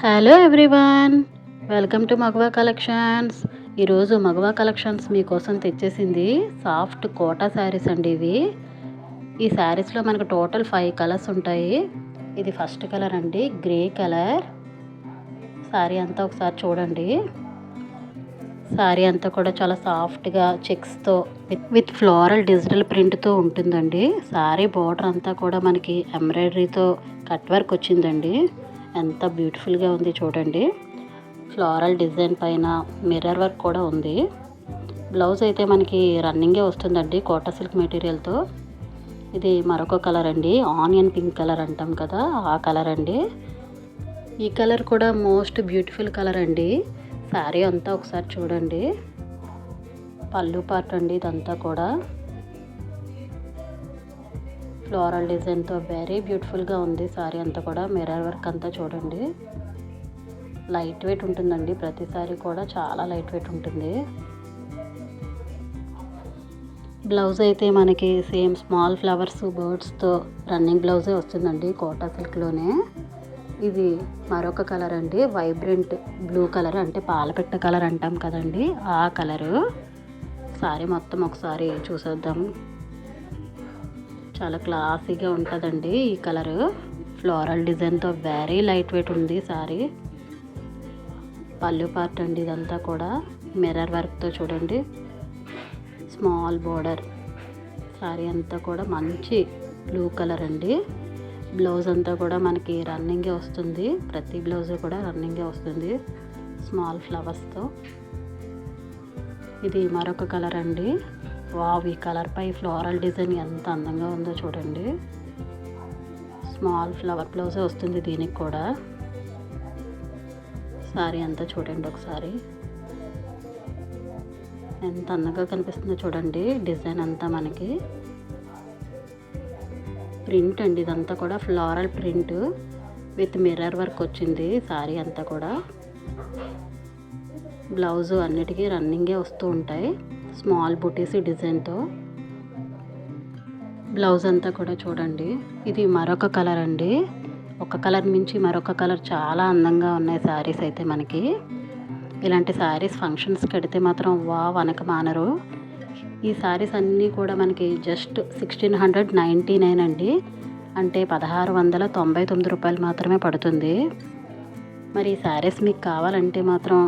Hello everyone, welcome to Magava collections. ఈరోజు Magava collections మీకోసం తెచ్చేసింది soft quota saris అండి. ఈ శారీస్లో మనకు టోటల్ 5 కలర్స్ ఉంటాయి. ఇది ఫస్ట్ కలర్ అండి, గ్రే కలర్. శారీ అంతా ఒకసారి చూడండి. శారీ అంతా కూడా చాలా సాఫ్ట్గా చెక్స్తో విత్ ఫ్లోరల్ డిజిటల్ ప్రింట్తో ఉంటుందండి. శారీ బార్డర్ అంతా కూడా మనకి ఎంబ్రాయిడరీతో కట్ వర్క్ వచ్చిందండి. ఎంత బ్యూటిఫుల్గా ఉంది చూడండి. ఫ్లోరల్ డిజైన్ పైన మిర్రర్ వర్క్ కూడా ఉంది. బ్లౌజ్ అయితే మనకి రన్నింగే వస్తుందండి కోటా సిల్క్ మెటీరియల్తో. ఇది మరొక కలర్ అండి, ఆనియన్ పింక్ కలర్ అంటాం కదా, ఆ కలర్ అండి. ఈ కలర్ కూడా మోస్ట్ బ్యూటిఫుల్ కలర్ అండి. శారీ అంతా ఒకసారి చూడండి. పళ్ళు పార్ట్ అండి ఇదంతా కూడా ఫ్లోరల్ డిజైన్తో వెరీ బ్యూటిఫుల్గా ఉంది. శారీ అంతా కూడా మిర్రర్ వర్క్ అంతా చూడండి. లైట్ వెయిట్ ఉంటుందండి, ప్రతి శారీ కూడా చాలా లైట్ వెయిట్ ఉంటుంది. బ్లౌజ్ అయితే మనకి సేమ్ స్మాల్ ఫ్లవర్స్ బర్డ్స్తో రన్నింగ్ బ్లౌజే వస్తుందండి కోటా సిల్క్లోనే. ఇది మరొక కలర్ అండి, వైబ్రెంట్ బ్లూ కలర్, అంటే పాలపిట్ట కలర్ అంటాం కదండి, ఆ కలరు. శారీ మొత్తం ఒకసారి చూసేద్దాం. చాలా క్లాసీగా ఉంటుందండి ఈ కలరు. ఫ్లోరల్ డిజైన్తో వెరీ లైట్ వెయిట్ ఉంది శారీ. పళ్ళు పార్ట్ అండి ఇదంతా కూడా మిర్రర్ వర్క్తో చూడండి. Small border. శారీ అంతా కూడా మంచి బ్లూ కలర్ అండి. బ్లౌజ్ అంతా కూడా మనకి రన్నింగే వస్తుంది, ప్రతి బ్లౌజ్ కూడా రన్నింగే వస్తుంది స్మాల్ ఫ్లవర్స్తో. ఇది మరొక కలర్ అండి. వావ్, ఈ కలర్ పై ఫ్లోరల్ డిజైన్ ఎంత అందంగా ఉందో చూడండి. స్మాల్ ఫ్లవర్ బ్లౌజే వస్తుంది దీనికి కూడా. శారీ అంతా చూడండి ఒకసారి, ఎంత అందంగా కనిపిస్తుందో చూడండి. డిజైన్ అంతా మనకి ప్రింట్ అండి, ఇదంతా కూడా floral print with mirror work వచ్చింది శారీ అంతా కూడా. బ్లౌజు అన్నిటికీ రన్నింగే వస్తూ ఉంటాయి స్మాల్ బుటీస్ డిజైన్తో. బ్లౌజ్ అంతా కూడా చూడండి. ఇది మరొక కలర్ అండి. ఒక కలర్ మించి మరొక కలర్ చాలా అందంగా ఉన్నాయి శారీస్ అయితే మనకి. ఇలాంటి శారీస్ ఫంక్షన్స్కి కడితే మాత్రం వనక మానరు. ఈ శారీస్ అన్నీ కూడా మనకి జస్ట్ 1699 అండి, అంటే 1699 రూపాయలు మాత్రమే పడుతుంది. మరి ఈ శారీస్ మీకు కావాలంటే మాత్రం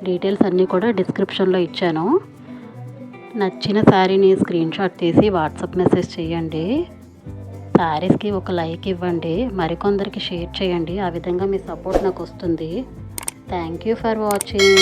డీటెయిల్స్ అన్నీ కూడా డిస్క్రిప్షన్లో ఇచ్చాను. నచ్చిన శారీని స్క్రీన్ షాట్ తీసి వాట్సాప్ మెసేజ్ చేయండి. శారీస్కి ఒక లైక్ ఇవ్వండి, మరికొందరికి షేర్ చేయండి. ఆ విధంగా మీ సపోర్ట్ నాకు వస్తుంది. Thank you for watching.